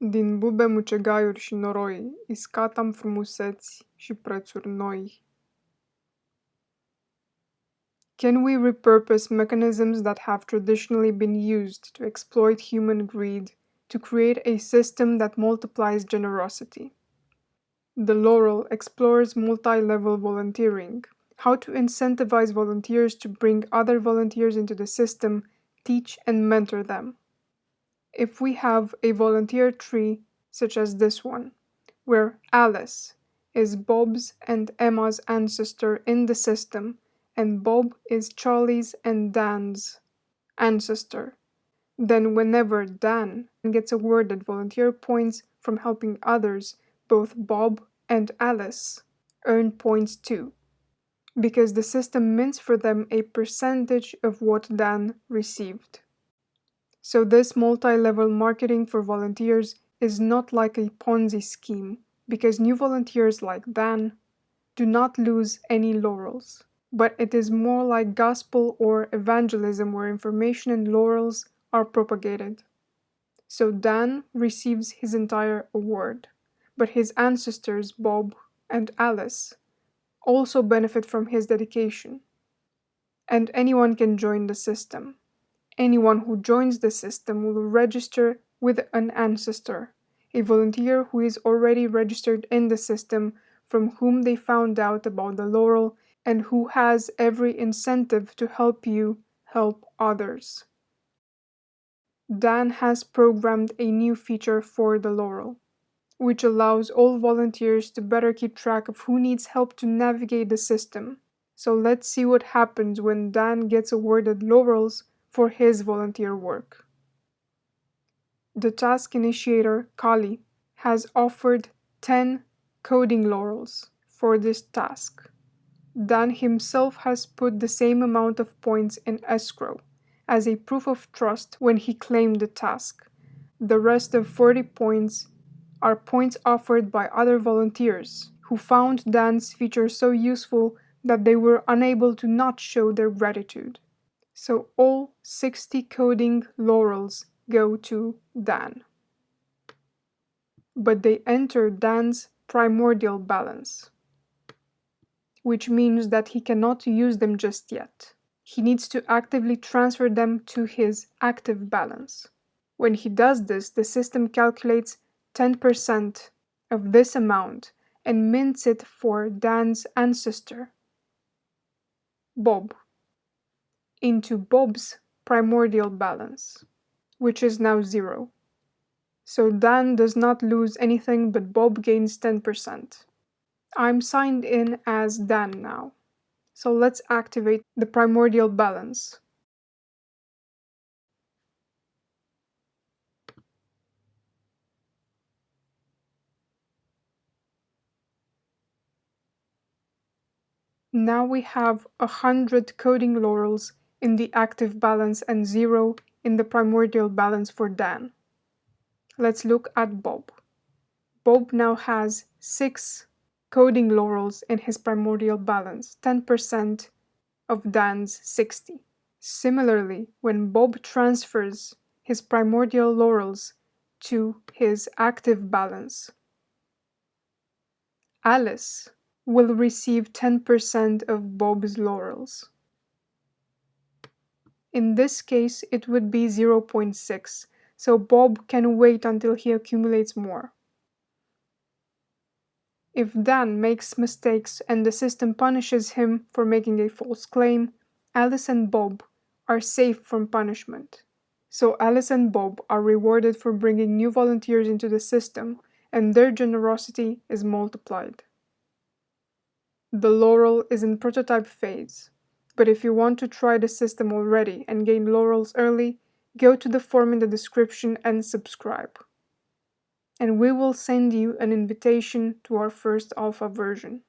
Din bube mucegaiuri și noroi, iscatam frumuseți și prețuri noi. Can we repurpose mechanisms that have traditionally been used to exploit human greed to create a system that multiplies generosity? The Laurel explores multi-level volunteering, how to incentivize volunteers to bring other volunteers into the system, teach and mentor them. If we have a volunteer tree, such as this one, where Alice is Bob's and Emma's ancestor in the system, and Bob is Charlie's and Dan's ancestor, then whenever Dan gets awarded volunteer points from helping others, both Bob and Alice earn points too, because the system mints for them a percentage of what Dan received. So this multi-level marketing for volunteers is not like a Ponzi scheme, because new volunteers like Dan do not lose any laurels, but it is more like gospel or evangelism where information and laurels are propagated. So Dan receives his entire award, but his ancestors, Bob and Alice, also benefit from his dedication. And anyone can join the system. Anyone who joins the system will register with an ancestor, a volunteer who is already registered in the system, from whom they found out about the laurel and who has every incentive to help you help others. Dan has programmed a new feature for the laurel, which allows all volunteers to better keep track of who needs help to navigate the system. So let's see what happens when Dan gets awarded laurels for his volunteer work. The task initiator, Kali, has offered 10 coding laurels for this task. Dan himself has put the same amount of points in escrow as a proof of trust when he claimed the task. The rest of 40 points are points offered by other volunteers who found Dan's feature so useful that they were unable to not show their gratitude. So all 60 coding laurels go to Dan. But they enter Dan's primordial balance, which means that he cannot use them just yet. He needs to actively transfer them to his active balance. When he does this, the system calculates 10% of this amount and mints it for Dan's ancestor, Bob, into Bob's primordial balance, which is now 0. So Dan does not lose anything, but Bob gains 10%. I'm signed in as Dan now. So let's activate the primordial balance. Now we have 100 coding laurels in the active balance and 0 in the primordial balance for Dan. Let's look at Bob. Bob now has 6 coding laurels in his primordial balance, 10% of Dan's 60. Similarly, when Bob transfers his primordial laurels to his active balance, Alice will receive 10% of Bob's laurels. In this case, it would be 0.6, so Bob can wait until he accumulates more. If Dan makes mistakes and the system punishes him for making a false claim, Alice and Bob are safe from punishment. So Alice and Bob are rewarded for bringing new volunteers into the system, and their generosity is multiplied. The laurel is in prototype phase, but if you want to try the system already and gain laurels early, go to the form in the description and subscribe. And we will send you an invitation to our first alpha version.